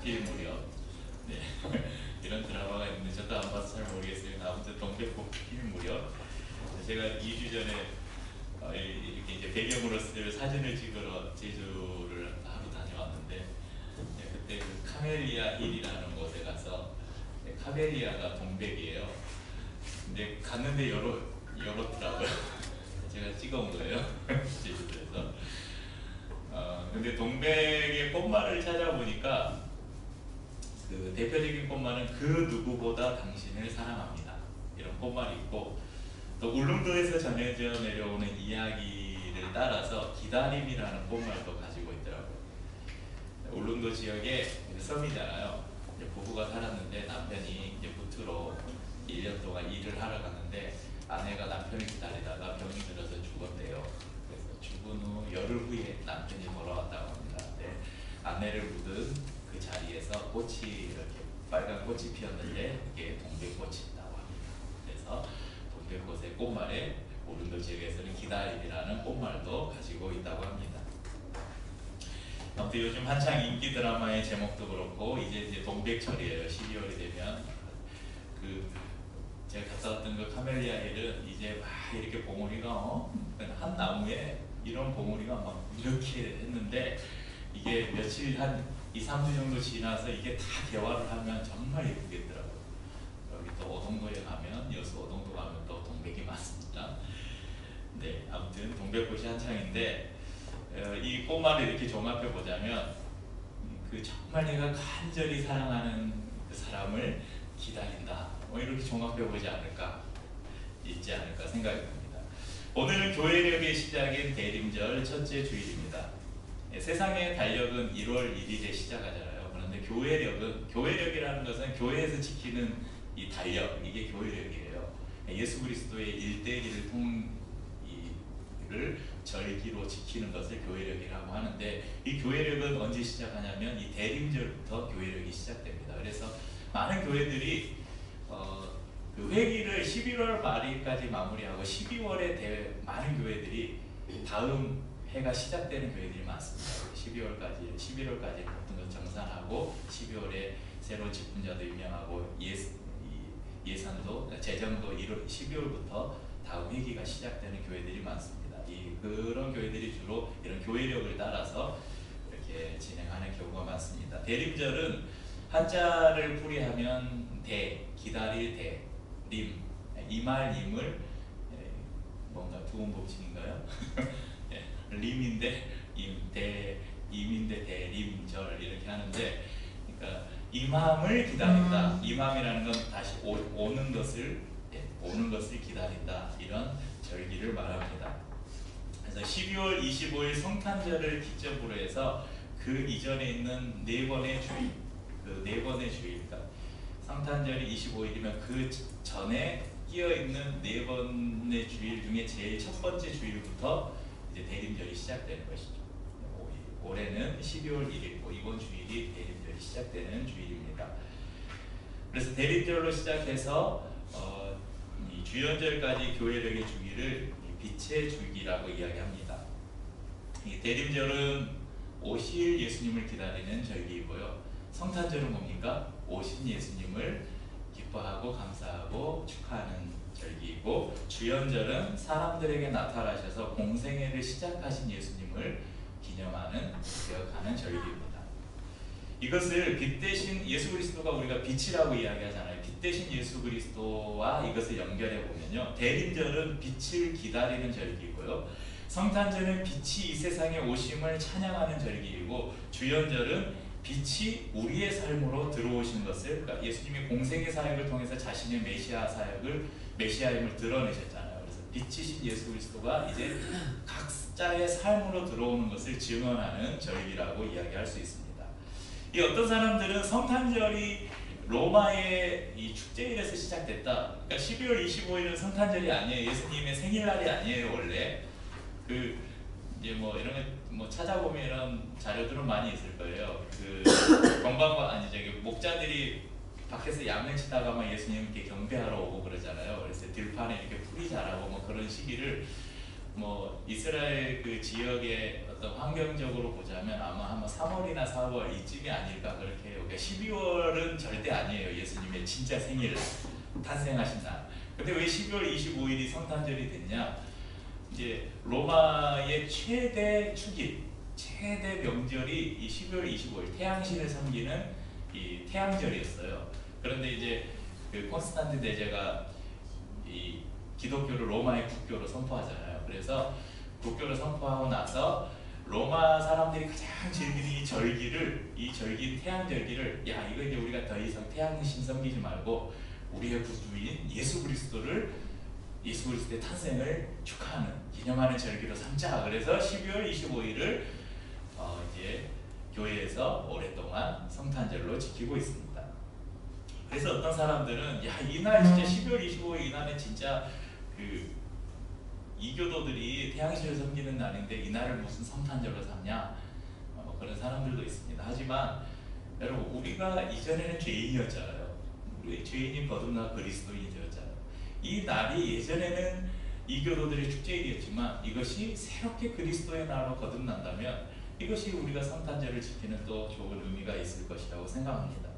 꽃필 무렵. 네. 이런 드라마가 있는데 저도 안 봐서 잘 모르겠어요. 아무튼 동백꽃필 무렵. 제가 2주 전에 이렇게 이제 배경으로 쓸 사진을 찍으러 제주를 하루 다녀왔는데, 네, 그때 그 카멜리아 힐이라는 곳에 가서, 네, 카멜리아가 동백이에요. 근데 갔는데 열었더라고요. 제가 찍어온 거예요. 제주도에서. 근데 동백의 꽃말을 찾아보니까 그 대표적인 꽃말은 그 누구보다 당신을 사랑합니다, 이런 꽃말이 있고, 또 울릉도에서 전해져 내려오는 이야기를 따라서 기다림이라는 꽃말도 가지고 있더라고요. 울릉도 지역에 섬이잖아요. 이제 부부가 살았는데 남편이 이제 부트로 1년 동안 일을 하러 갔는데 아내가 남편을 기다리다가 병이 들어서 죽었대요. 그래서 죽은 후 열흘 후에 남편이 돌아왔다고 합니다. 네, 아내를 묻은 그 자리에서 꽃이 이렇게 빨간 꽃이 피었는데 이게 동백꽃이 있다고 합니다. 그래서 동백꽃의 꽃말에 울릉도 지역에서는 기다림이라는 꽃말도 가지고 있다고 합니다. 아무튼 요즘 한창 인기 드라마의 제목도 그렇고 이제 동백철이에요. 12월이 되면 그 제가 갔다 왔던 그 카멜리아 힐은 이제 막 이렇게 봉우리가 한 나무에 이런 봉우리가 막 이렇게 했는데 이게 며칠 한 2, 3주 정도 지나서 이게 다 개화를 하면 정말 예쁘겠더라고요. 여기 또 오동도에 가면, 여수 오동도 가면 또 동백이 많습니다. 네, 아무튼 동백꽃이 한창인데 이 꽃말을 이렇게 종합해 보자면 그 정말 내가 간절히 사랑하는 그 사람을 기다린다, 이렇게 종합해 보지 않을까, 있지 않을까 생각이 듭니다. 오늘은 교회력의 시작인 대림절 첫째 주일입니다. 세상의 달력은 1월 1일에 시작하잖아요. 그런데 교회력이라는 것은 교회에서 지키는 이 달력, 이게 교회력이에요. 예수 그리스도의 일대기를 절기로 지키는 것을 교회력이라고 하는데, 이 교회력은 언제 시작하냐면 이 대림절부터 교회력이 시작됩니다. 그래서 많은 교회들이 그 회기를 11월 말일까지 마무리하고 12월에 많은 교회들이 다음 해가 시작되는 교회들이 많습니다. 11월까지 모든 것 정산하고 12월에 새로운 직분자도 임명하고 예산도 재정도 12월부터 다음 회기가 시작되는 교회들이 많습니다. 그런 교회들이 주로 이런 교회력을 따라서 이렇게 진행하는 경우가 많습니다. 대림절은 한자를 풀이하면 기다릴 림, 이말림을 뭔가 두음법칙인가요? 림인데 임인데 대림절 이렇게 하는데, 그러니까 임함을 기다린다. 임함이라는 건 다시 오는 것을 기다린다, 이런 절기를 말합니다. 그래서 12월 25일 성탄절을 기점으로 해서 그 이전에 있는 네 번의 주일, 그러니까 성탄절이 25일이면 그 전에 끼어 있는 네 번의 주일 중에 제일 첫 번째 주일부터 이제 대림절이 시작되는 것이죠. 올해는 12월 1일이고 이번 주일이 대림절이 시작되는 주일입니다. 그래서 대림절로 시작해서 이 주연절까지 교회력의 주기를 빛의 주기라고 이야기합니다. 이 대림절은 오실 예수님을 기다리는 절기이고요. 성탄절은 뭡니까? 오신 예수님을 기뻐하고 감사하고 축하하는 절기이고, 주연절은 사람들에게 나타나셔서 공생애를 시작하신 예수님을 기념하는, 기억하는 절기입니다. 이것을 빛 대신 예수 그리스도가 우리가 빛이라고 이야기하잖아요. 빛 대신 예수 그리스도와 이것을 연결해 보면요, 대림절은 빛을 기다리는 절기이고요, 성탄절은 빛이 이 세상에 오심을 찬양하는 절기이고, 주연절은 빛이 우리의 삶으로 들어오신 것을, 그러니까 예수님이 공생의 사역을 통해서 자신의 메시아임을 드러내셨잖아요. 그래서 빛이신 예수 그리스도가 이제 각자의 삶으로 들어오는 것을 증언하는 절기라고 이야기할 수 있습니다. 이 어떤 사람들은 성탄절이 로마의 이 축제일에서 시작됐다. 그러니까 12월 25일은 성탄절이 아니에요. 예수님의 생일날이 아니에요. 원래 이제 뭐 이런 거 찾아보면 이런 자료들은 많이 있을 거예요. 목자들이 밖에서 양면치다가 막 예수님께 경배하러 오고 그러잖아요. 그래서 들판에 이렇게 풀이 자라고 뭐 그런 시기를 뭐 이스라엘 그 지역의 어떤 환경적으로 보자면 아마 3월이나 4월 이쯤이 아닐까 그렇게 해요. 그러니까 12월은 절대 아니에요. 예수님의 진짜 생일 탄생하신 날. 근데 왜 12월 25일이 성탄절이 됐냐? 이제 로마의 최대 축일, 최대 명절이 이 12월 25일 태양신을 섬기는 이 태양절이었어요. 그런데 이제 그 콘스탄틴 대제가 이 기독교를 로마의 국교로 선포하잖아요. 그래서 국교를 선포하고 나서 로마 사람들이 가장 즐기는 이 절기 태양절기를 야 이거 이제 우리가 더 이상 태양신 섬기지 말고 우리의 구주인 예수 그리스도의 탄생을 축하하는 기념하는 절기로 삼자. 그래서 12월 25일을 이제 교회에서 오랫동안 성탄절로 지키고 있습니다. 그래서 어떤 사람들은 야 이날 진짜 12월 25일 이날은 진짜 그 이교도들이 태양신을 섬기는 날인데 이날을 무슨 성탄절로 삼냐 그런 사람들도 있습니다. 하지만 여러분 우리가 이전에는 죄인이었잖아요. 우리 죄인이 거듭나 그리스도인이 되었잖아요. 이 날이 예전에는 이교도들의 축제일이었지만 이것이 새롭게 그리스도의 날로 거듭난다면 이것이 우리가 성탄절을 지키는 또 좋은 의미가 있을 것이라고 생각합니다.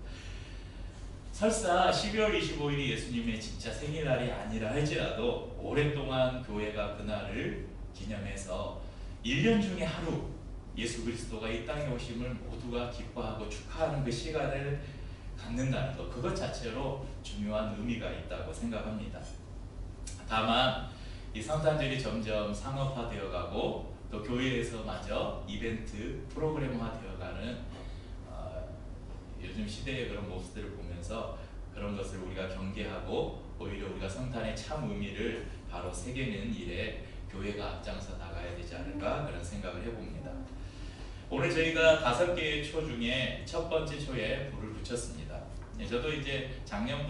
설사 12월 25일이 예수님의 진짜 생일날이 아니라 할지라도 오랫동안 교회가 그날을 기념해서 1년 중에 하루 예수 그리스도가 이 땅에 오심을 모두가 기뻐하고 축하하는 그 시간을 갖는다는 것, 그것 자체로 중요한 의미가 있다고 생각합니다. 다만 이 성탄절이 점점 상업화되어 가고 또 교회에서마저 이벤트 프로그램화 되어가는 요즘 시대의 그런 모습들을 보면서 그런 것을 우리가 경계하고 오히려 우리가 성탄의 참 의미를 바로 새기는 일에 교회가 앞장서 나가야 되지 않을까 그런 생각을 해봅니다. 오늘 저희가 5개의 초 중에 첫 번째 초에 불을 붙였습니다. 저도 이제 작년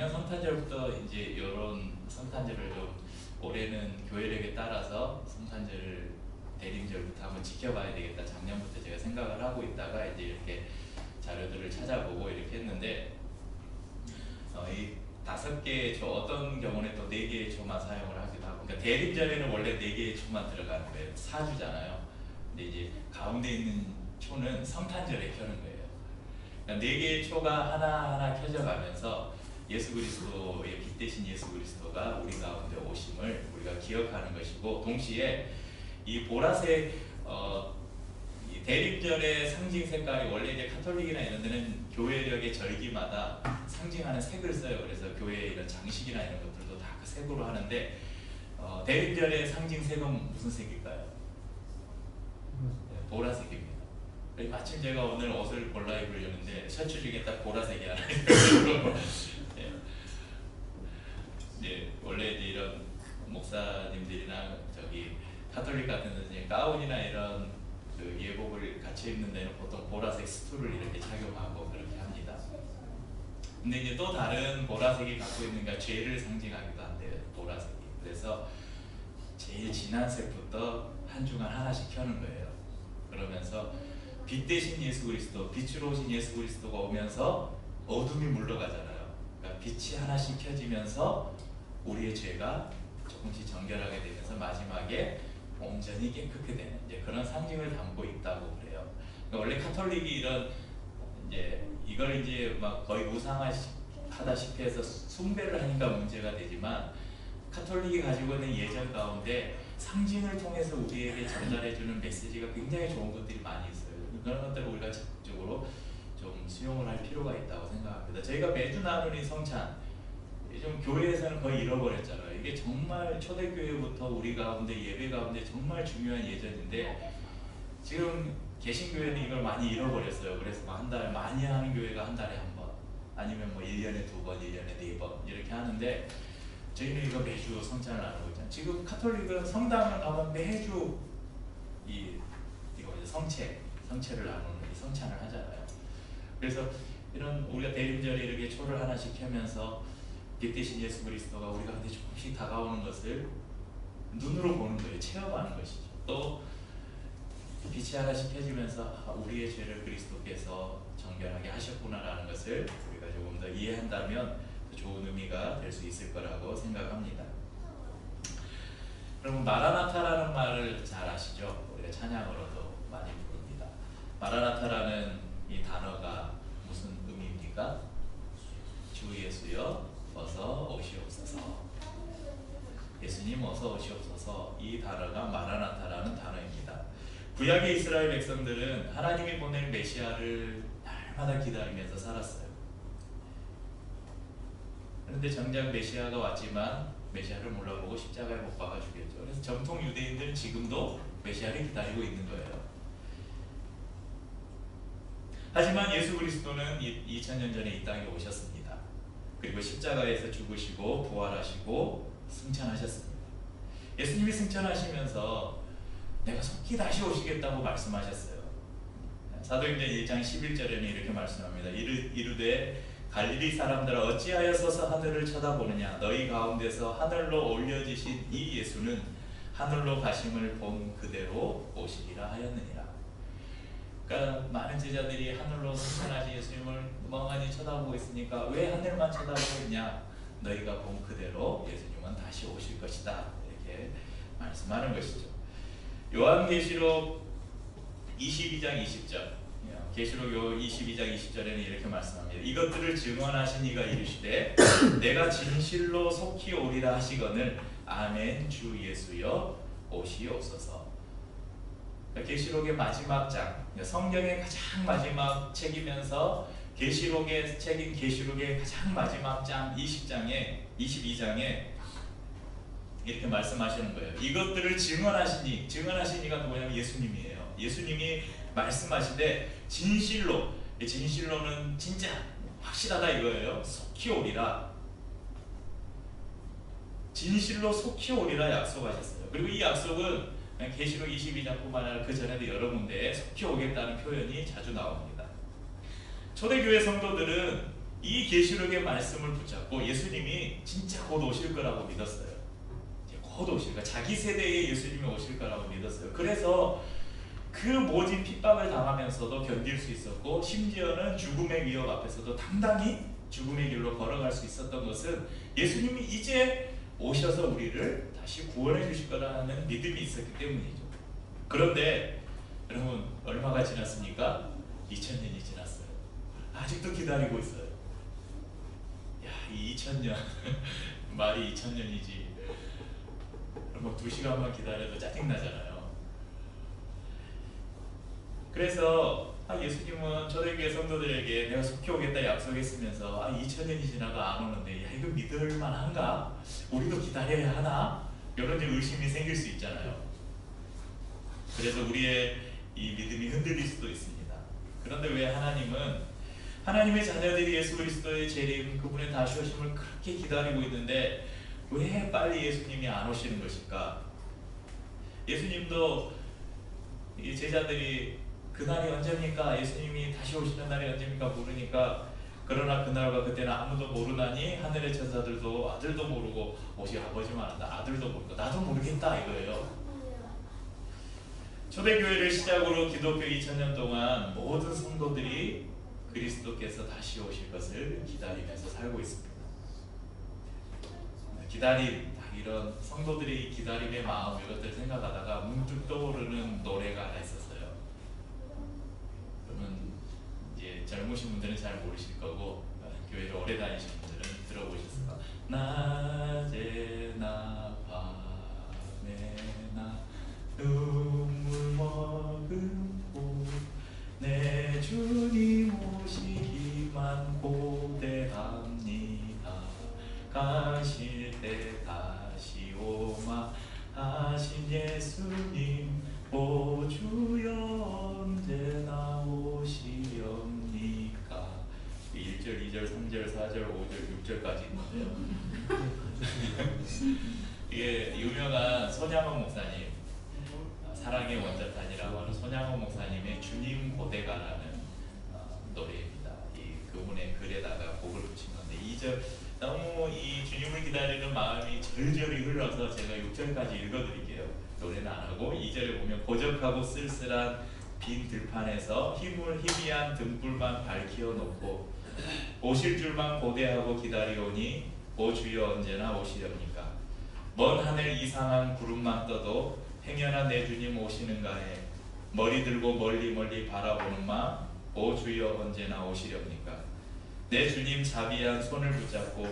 성탄절부터 이제 이런 성탄절을 좀 올해는 교회력에 따라서 성탄절을 대림절부터 한번 지켜봐야 되겠다. 작년부터 제가 생각을 하고 있다가 이제 이렇게 자료들을 찾아보고 이렇게 했는데 이 5개의 초 어떤 경우는 또 4개의 초만 사용을 하기도 하고 그러니까 대림절에는 원래 4개의 초만 들어가는 거예요. 4주잖아요. 근데 이제 가운데 있는 초는 성탄절에 켜는 거예요. 그러니까 4개의 초가 하나하나 켜져가면서 예수 그리스도의 빛 대신 예수 그리스도가 우리 가운데 오심을 우리가 기억하는 것이고 동시에 이 보라색 이 대림절의 상징 색깔이 원래 이제 카톨릭이나 이런 데는 교회력의 절기마다 상징하는 색을 써요. 그래서 교회의 이런 장식이나 이런 것들도 다 그 색으로 하는데 대림절의 상징 색은 무슨 색일까요? 네, 보라색입니다. 마침 제가 오늘 옷을 골라 입으려는데 셔츠 중에 딱 보라색이 하나 있어요. 네, 원래 이제 이런 목사님들이나 저기 카톨릭 같은 데는 가운이나 이런 그 예복을 같이 입는 데는 보통 보라색 스투를 이렇게 착용하고 그렇게 합니다. 근데 이제 또 다른 보라색이 갖고 있는 게 죄를 상징하기도 한대요. 보라색이. 그래서 제일 진한 색부터 한 주간 하나씩 켜는 거예요. 그러면서 빛 대신 예수 그리스도, 빛으로 오신 예수 그리스도가 오면서 어둠이 물러가잖아요. 그러니까 빛이 하나씩 켜지면서 우리의 죄가 조금씩 정결하게 되면서 마지막에 온전히 깨끗게 되는 이제 그런 상징을 담고 있다고 그래요. 그러니까 원래 카톨릭이 이런 이제 이걸 이제 막 거의 우상화하다시피 해서 숭배를 하니까 문제가 되지만 카톨릭이 가지고 있는 예전 가운데 상징을 통해서 우리에게 전달해주는 메시지가 굉장히 좋은 것들이 많이 있어요. 그런 것들을 우리가 적극적으로 좀 수용을 할 필요가 있다고 생각합니다. 저희가 매주 나누는 성찬 좀 교회에서는 거의 잃어버렸잖아요. 이게 정말 초대교회부터 우리 가운데 예배 가운데 정말 중요한 예전인데 지금 개신교회는 이걸 많이 잃어버렸어요. 그래서 한 달 많이 하는 교회가 한 달에 한 번 아니면 뭐 1년에 2번, 1년에 4번 이렇게 하는데 저희는 이거 매주 성찬을 나누고 있잖아요. 지금 카톨릭은 성당을 가면 매주 이거 성체를 나누는 이 성찬을 하잖아요. 그래서 이런 우리가 대림절에 이렇게 초를 하나씩 켜면서 빛 대신 예수 그리스도가 우리 가운데 조금씩 다가오는 것을 눈으로 보는 거예요. 체험하는 것이죠. 또 빛이 하나씩 켜지면서 우리의 죄를 그리스도께서 정결하게 하셨구나라는 것을 우리가 조금 더 이해한다면 더 좋은 의미가 될 수 있을 거라고 생각합니다. 여러분 마라나타라는 말을 잘 아시죠? 우리가 찬양으로도 많이 부릅니다. 마라나타라는 이 단어가 무슨 의미입니까? 주 예수여 어서 오시옵소서. 예수님 어서 오시옵소서. 이 단어가 마라나타라는 단어입니다. 구약의 이스라엘 백성들은 하나님이 보낼 메시아를 날마다 기다리면서 살았어요. 그런데 정작 메시아가 왔지만 메시아를 몰라보고 십자가에 못 박아 죽였죠. 그래서 정통 유대인들은 지금도 메시아를 기다리고 있는 거예요. 하지만 예수 그리스도는 2000년 전에 이 땅에 오셨습니다. 그리고 십자가에서 죽으시고 부활하시고 승천하셨습니다. 예수님이 승천하시면서 내가 속히 다시 오시겠다고 말씀하셨어요. 사도행전 1장 11절에는 이렇게 말씀합니다. 이르되 갈릴리 사람들아 어찌하여 서서 하늘을 쳐다보느냐 너희 가운데서 하늘로 올려지신 이 예수는 하늘로 가심을 본 그대로 오시리라 하였느니라. 그러니까 많은 제자들이 하늘로 승천하신 예수님을 멍하니 쳐다보고 있으니까 왜 하늘만 쳐다보고 있냐? 너희가 본 그대로 예수님은 다시 오실 것이다. 이렇게 말씀하는 것이죠. 요한계시록 22장 20절 계시록 22장 20절에는 이렇게 말씀합니다. 이것들을 증언하신 이가 이르시되 내가 진실로 속히 오리라 하시거늘 아멘 주 예수여 오시옵소서. 계시록의 마지막 장, 성경의 가장 마지막 책이면서 계시록의 책인 계시록의 가장 마지막 장 22장에 이렇게 말씀하시는 거예요. 이것들을 증언하시니, 증언하신 이가 누구냐면 예수님이에요. 예수님이 말씀하시되 진실로는 진짜 확실하다 이거예요. 속히 오리라. 진실로 속히 오리라 약속하셨어요. 그리고 이 약속은 계시록 22장뿐만 아니라 그 전에도 여러 군데에 속히 오겠다는 표현이 자주 나옵니다. 초대교회 성도들은 이 계시록의 말씀을 붙잡고 예수님이 진짜 곧 오실 거라고 믿었어요. 곧 오실 거, 자기 세대에 예수님이 오실 거라고 믿었어요. 그래서 그 모진 핍박을 당하면서도 견딜 수 있었고 심지어는 죽음의 위협 앞에서도 당당히 죽음의 길로 걸어갈 수 있었던 것은 예수님이 이제 오셔서 우리를 다시 구원해 주실 거라는 믿음이 있었기 때문이죠. 그런데 여러분 얼마가 지났습니까? 2000년이 지났어요. 아직도 기다리고 있어요. 야, 이 2000년 말이 2000년이지. 뭐 2시간만 기다려도 짜증나잖아요. 그래서 예수님은 초대교회 성도들에게 내가 속히 오겠다 약속했으면서 2000년이 지나도 안 오는데 야 이거 믿을 만한가? 우리도 기다려야 하나? 이런 의심이 생길 수 있잖아요. 그래서 우리의 이 믿음이 흔들릴 수도 있습니다. 그런데 왜 하나님은 하나님의 자녀들이 예수 그리스도의 재림, 그분의 다시 오심을 그렇게 기다리고 있는데 왜 빨리 예수님이 안 오시는 것일까? 예수님도 이 제자들이 그날이 언제입니까? 예수님이 다시 오시는 날이 언제입니까? 모르니까 그러나 그날과 그때는 아무도 모르나니 하늘의 천사들도 아들도 모르고 오직 아버지만 안다. 아들도 모르고 나도 모르겠다 이거예요. 초대교회를 시작으로 기독교 2000년 동안 모든 성도들이 그리스도께서 다시 오실 것을 기다리면서 살고 있습니다. 기다림, 이런 성도들의 기다림의 마음 이것들 생각하다가 문득 떠오르는 노래가 하나 있었어요. 그러면 이제 젊으신 분들은 잘 모르실 거고 교회를 오래 다니신 분들은 들어보셨을 거예요. 낮에나 밤에나 눈물 머금고 내 주님 오시기만 고대합니다. 가실 때 다시 오마 하신 예수님 오 주여 언제나 오시렵니까? 1절, 2절, 3절, 4절, 5절, 6절까지 있는데요. 이게 유명한 손양원 목사님, 사랑의 원자탄이라고 하는 손양원 목사님의 주님 고대가라는 노래입니다. 그분의 글에다가 곡을 붙인 건데 2절 너무 이 주님을 기다리는 마음이 절절히 흘러서 제가 6절까지 읽어드릴게요. 노래는 안 하고 2절에 보면 고적하고 쓸쓸한 빈 들판에서 희미한 등불만 밝히어 놓고 오실 줄만 고대하고 기다리오니 오 주여 언제나 오시렵니까? 먼 하늘 이상한 구름만 떠도 행여나 내 주님 오시는가에 머리 들고 멀리 멀리 바라보는 마음, 오 주여 언제나 오시렵니까? 내 주님 자비한 손을 붙잡고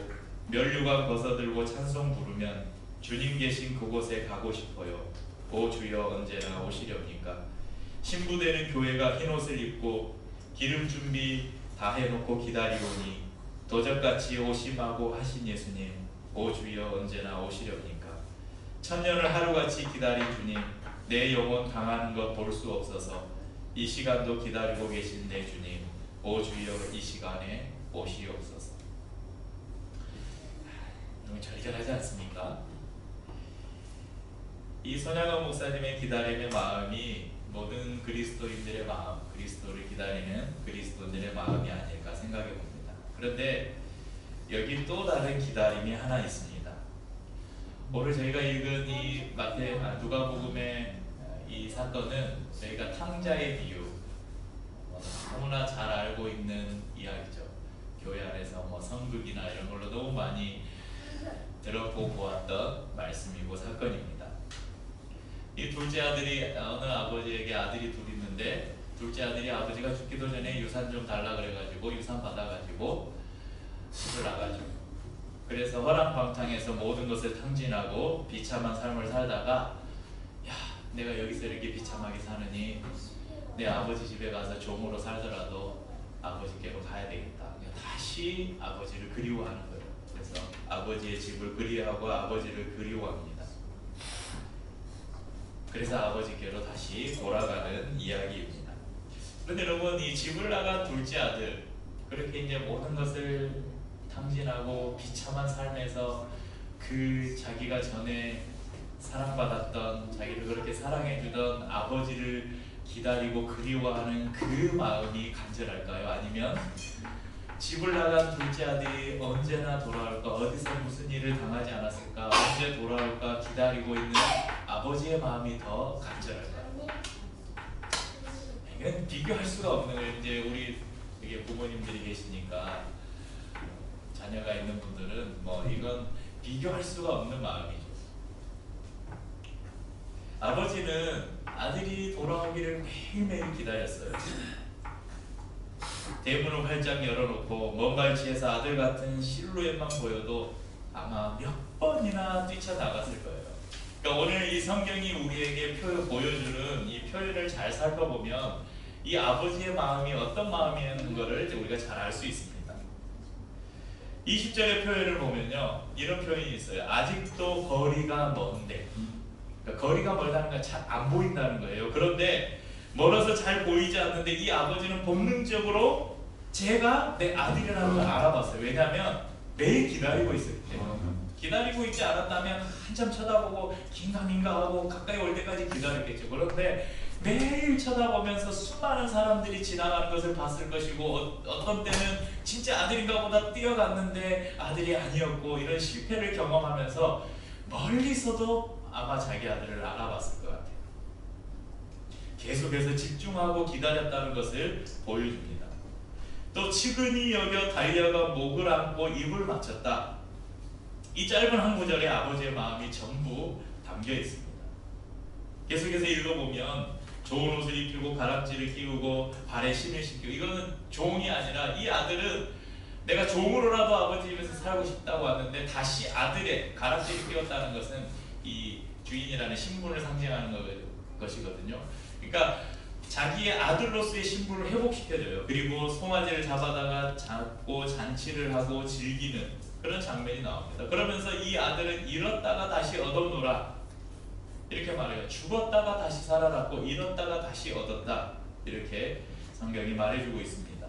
면류관 벗어들고 찬송 부르면 주님 계신 그곳에 가고 싶어요. 오 주여 언제나 오시렵니까? 신부되는 교회가 흰옷을 입고 기름 준비 다 해놓고 기다리오니 도적같이 오심하고 하신 예수님, 오 주여 언제나 오시렵니까? 천년을 하루같이 기다린 주님, 내 영혼 강하는 것 볼 수 없어서 이 시간도 기다리고 계신 내 주님, 오 주여 이 시간에 오시옵소서. 너무 절절하지 않습니까? 이 손양원 목사님의 기다림의 마음이 모든 그리스도인들의 마음, 그리스도를 기다리는 그리스도인들의 마음이 아닐까 생각해 봅니다. 그런데 여기 또 다른 기다림이 하나 있습니다. 오늘 저희가 읽은 이 누가복음의 이 사건은 저희가 탕자의 비유, 너무나 잘 알고 있는 이야기죠. 교회 안에서 성극이나 이런 걸로 너무 많이 들었고 보았던 말씀이고 사건입니다. 이 둘째 아들이 어느 아버지에게 아들이 둘 있는데, 둘째 아들이 아버지가 죽기도 전에 유산 좀 달라 그래가지고 유산 받아가지고 집을 나가죠. 그래서 허랑방탕에서 모든 것을 탕진하고 비참한 삶을 살다가, 야, 내가 여기서 이렇게 비참하게 사느니 내 아버지 집에 가서 종으로 살더라도 아버지께로 가야 되겠다. 다시 아버지를 그리워하는 거예요. 그래서 아버지의 집을 그리워하고 아버지를 그리워합니다. 그래서 아버지께로 다시 돌아가는 이야기입니다. 그런데 여러분, 이 집을 나간 둘째 아들, 그렇게 이제 모든 것을 탕진하고 비참한 삶에서 그 자기가 전에 사랑받았던, 자기를 그렇게 사랑해주던 아버지를 기다리고 그리워하는 그 마음이 간절할까요? 아니면 집을 나간 둘째 아들이 언제나 돌아올까, 어디서 무슨 일을 당하지 않았을까, 언제 돌아올까 기다리고 있는 아버지의 마음이 더 간절할까요? 이건 비교할 수가 없는 거예요. 이제 우리 이게 부모님들이 계시니까 자녀가 있는 분들은 이건 비교할 수가 없는 마음이죠. 아버지는 아들이 돌아오기를 매일매일 기다렸어요. 대문을 활짝 열어놓고 먼 발치에서 아들 같은 실루엣만 보여도 아마 몇 번이나 뛰쳐나갔을 거예요. 그러니까 오늘 이 성경이 우리에게 보여주는 이 표현을 잘 살펴보면 이 아버지의 마음이 어떤 마음이었는 것을 우리가 잘 알 수 있습니다. 20절의 표현을 보면요, 이런 표현이 있어요. 아직도 거리가 먼데. 그러니까 거리가 멀다는 건 잘 안 보인다는 거예요. 그런데 멀어서 잘 보이지 않는데 이 아버지는 본능적으로 제가 내 아들이라는 걸 알아봤어요. 왜냐하면 매일 기다리고 있었기 때문에. 기다리고 있지 않았다면 한참 쳐다보고 긴가민가하고 가까이 올 때까지 기다렸겠죠. 그런데 매일 쳐다보면서 수많은 사람들이 지나가는 것을 봤을 것이고, 어떤 때는 진짜 아들인가 보다 뛰어갔는데 아들이 아니었고, 이런 실패를 경험하면서 멀리서도 아마 자기 아들을 알아봤을 것 같아요. 계속해서 집중하고 기다렸다는 것을 보여줍니다. 또 측은히 여겨 달려가 목을 안고 입을 맞췄다. 이 짧은 한 구절에 아버지의 마음이 전부 담겨 있습니다. 계속해서 읽어보면 좋은 옷을 입히고 가락지를 끼우고 발에 신을 신기고, 이거는 종이 아니라 이 아들은 내가 종으로라도 아버지 집에서 살고 싶다고 왔는데 다시 아들의 가락지를 끼웠다는 것은 이 주인이라는 신분을 상징하는 것이거든요. 그러니까 자기의 아들로서의 신분을 회복시켜줘요. 그리고 송아지를 잡아다가 잡고 잔치를 하고 즐기는 그런 장면이 나옵니다. 그러면서 이 아들은 잃었다가 다시 얻었노라 이렇게 말해요. 죽었다가 다시 살아났고 잃었다가 다시 얻었다, 이렇게 성경이 말해주고 있습니다.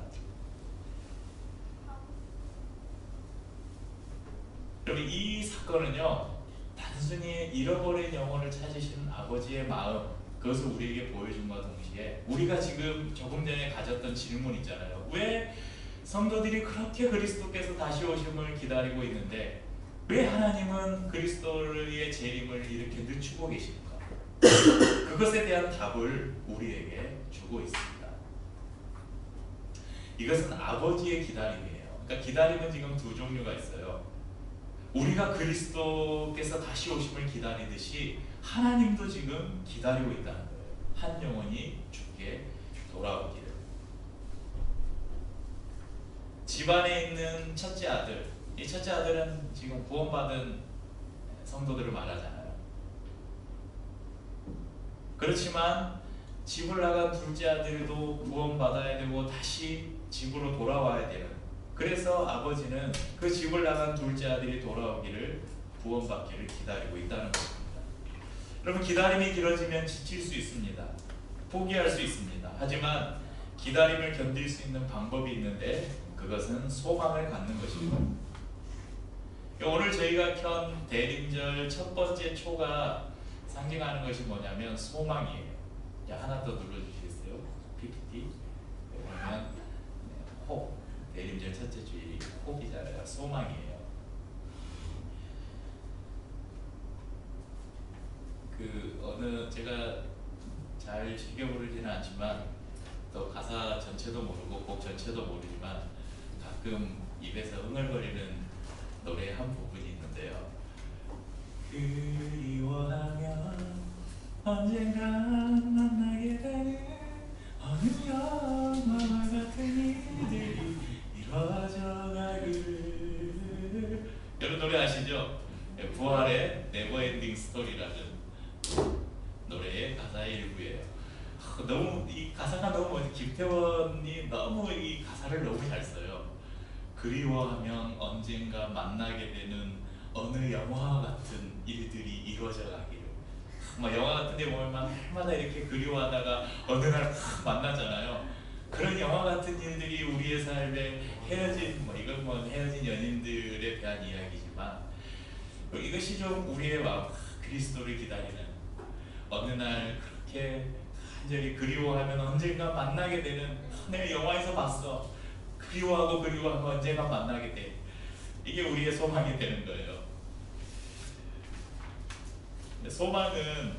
여러분, 이 사건은요, 단순히 잃어버린 영혼을 찾으시는 아버지의 마음, 그것을 우리에게 보여준과 동시에 우리가 지금 조금 전에 가졌던 질문 있잖아요. 왜 성도들이 그렇게 그리스도께서 다시 오심을 기다리고 있는데 왜 하나님은 그리스도의 재림을 이렇게 늦추고 계십니까? 그것에 대한 답을 우리에게 주고 있습니다. 이것은 아버지의 기다림이에요. 그러니까 기다림은 지금 두 종류가 있어요. 우리가 그리스도께서 다시 오심을 기다리듯이 하나님도 지금 기다리고 있다는 거예요. 한 영혼이 주께 돌아오기를. 집안에 있는 첫째 아들, 이 첫째 아들은 지금 구원받은 성도들을 말하잖아요. 그렇지만 집을 나간 둘째 아들도 구원받아야 되고 다시 집으로 돌아와야 되는, 그래서 아버지는 그 집을 나간 둘째 아들이 돌아오기를, 구원받기를 기다리고 있다는 것입니다. 여러분, 기다림이 길어지면 지칠 수 있습니다. 포기할 수 있습니다. 하지만 기다림을 견딜 수 있는 방법이 있는데, 그것은 소망을 갖는 것입니다. 오늘 저희가 켠 대림절 첫 번째 초가 상징하는 것이 뭐냐면 소망이에요. 자, 하나 더 눌러주시겠어요? PPT. 그러면 호, 대림절 첫째 주일이 호기잖아요. 소망이에요. 제가 잘 즐겨 부르지는 않지만, 또 가사 전체도 모르고 곡 전체도 모르지만 가끔 입에서 흥얼거리는 노래의 한 부분이 있는데요. 그리워하면 언젠가 만나게 되는 어느 영화와 같은 일들이 이루어져 가기를. 여러분 노래 아시죠? 부활의 네버엔딩 스토리라는 노래의 가사의 일부예요. 너무 이 가사가 너무, 김태원이 너무 이 가사를 너무 잘 써요. 그리워하면 언젠가 만나게 되는 어느 영화와 같은 일들이 이루어져 가기를. 막 영화 같은 데 보면 막 해마다 이렇게 그리워하다가 어느 날 만나잖아요. 그런 영화 같은 일들이 우리의 삶에 헤어진, 이건 헤어진 연인들에 대한 이야기지만, 이것이 좀 우리의 마음, 그리스도를 기다리는, 어느 날 그렇게 간절히 그리워하면 언젠가 만나게 되는, 내가 영화에서 봤어, 그리워하고 언젠가 만나게 돼. 이게 우리의 소망이 되는 거예요. 소망은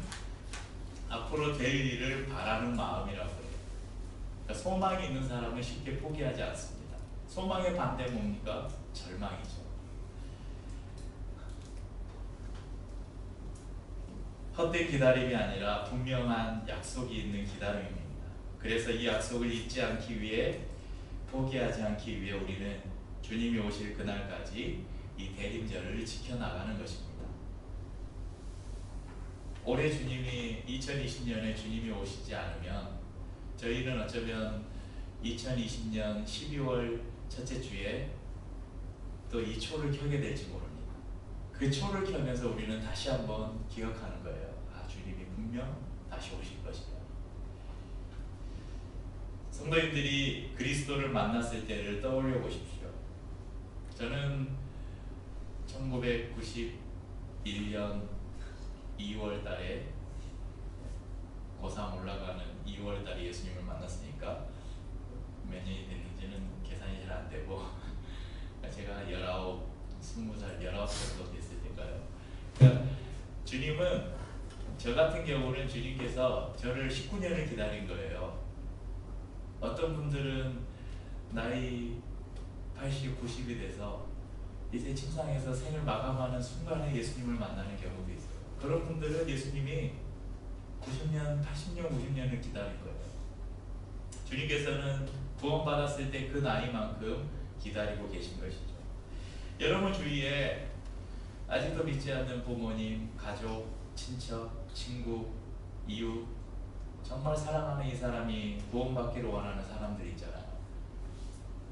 앞으로 될 일을 바라는 마음이라고 해요. 그러니까 소망이 있는 사람은 쉽게 포기하지 않습니다. 소망의 반대 뭡니까? 절망이죠. 헛된 기다림이 아니라 분명한 약속이 있는 기다림입니다. 그래서 이 약속을 잊지 않기 위해, 포기하지 않기 위해 우리는 주님이 오실 그날까지 이 대림절을 지켜나가는 것입니다. 올해 2020년에 주님이 오시지 않으면 저희는 어쩌면 2020년 12월 첫째 주에 또 이 초를 켜게 될지 모릅니다. 그 초를 켜면서 우리는 다시 한번 기억하는 거예요. 주님이 분명 다시 오실 것이다. 성도님들이 그리스도를 만났을 때를 떠올려 보십시오. 저는 1991년 2월 달에 고3 올라가는 2월 달에 예수님을 만났으니까 몇 년이 됐는지는 계산이 잘 안 되고, 제가 19살 정도 됐을 때인가요? 그러니까 주님은, 저 같은 경우는 주님께서 저를 19년을 기다린 거예요. 어떤 분들은 나이 80, 90이 돼서 이제 침상에서 생을 마감하는 순간에 예수님을 만나는 경우도 있어요. 그런 분들은 예수님이 90년, 80년, 90년을 기다린 거예요. 주님께서는 구원받았을 때 그 나이만큼 기다리고 계신 것이죠. 여러분 주위에 아직도 믿지 않는 부모님, 가족, 친척, 친구, 이웃, 정말 사랑하는 이 사람이 구원받기를 원하는 사람들이 있잖아요.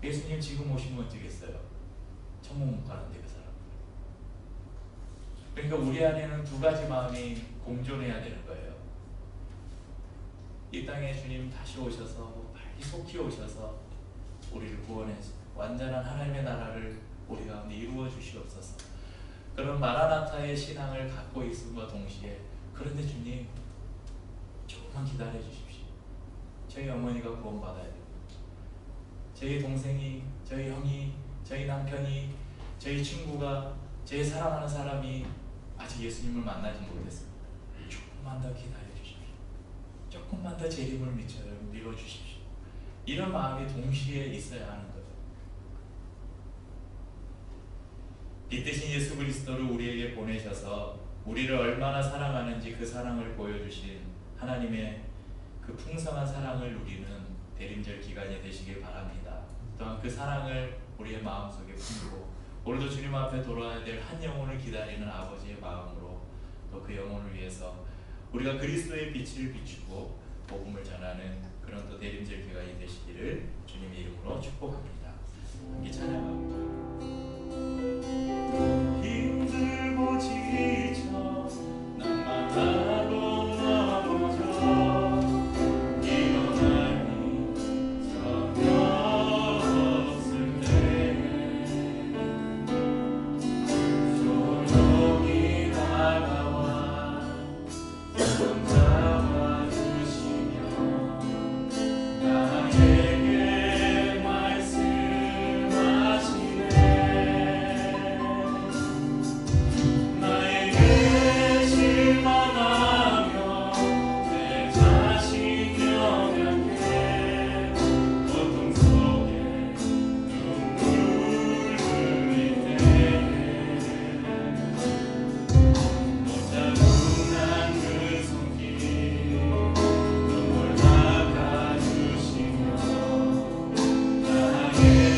예수님 지금 오시면 어쩌겠어요? 천국 못 가는데 그 사람. 그러니까 우리 안에는 두 가지 마음이 공존해야 되는 거예요. 이 땅에 주님 다시 오셔서 빨리 속히 오셔서 우리를 구원해서 완전한 하나님의 나라를 우리 가운데 이루어 주시옵소서. 그런 마라나타의 신앙을 갖고 있음과 동시에, 그런데 주님 조금만 기다려 주십시오. 저희 어머니가 구원받아야 됩니다. 저희 동생이, 저희 형이, 저희 남편이, 저희 친구가, 제 사랑하는 사람이 아직 예수님을 만나지 못했습니다. 조금만 더 기다려 주십시오. 조금만 더 제 힘을 밀어 주십시오. 이런 마음이 동시에 있어야 하는 거죠. 빛되신 예수 그리스도를 우리에게 보내셔서 우리를 얼마나 사랑하는지 그 사랑을 보여주신 하나님의 그 풍성한 사랑을 누리는 대림절 기간이 되시길 바랍니다. 또한 그 사랑을 우리의 마음속에 품고 오늘도 주님 앞에 돌아와야 될 한 영혼을 기다리는 아버지의 마음으로 또 그 영혼을 위해서 우리가 그리스도의 빛을 비추고 복음을 전하는 그런 또 대림절 기간이 되시기를 주님의 이름으로 축복합니다. 함께 찬양합니다. 힘들고 지쳐 난만하고 넘어져 일어나니 전혀 없을 때 조용히 다가와 손 잡아주시며 나에게 말씀하시네. 나에게 실망하며 내 자신 영약해 고통 속에 눈물 흘릴 때에 못자국난 그 손길 눈물 닦아주시며 나에게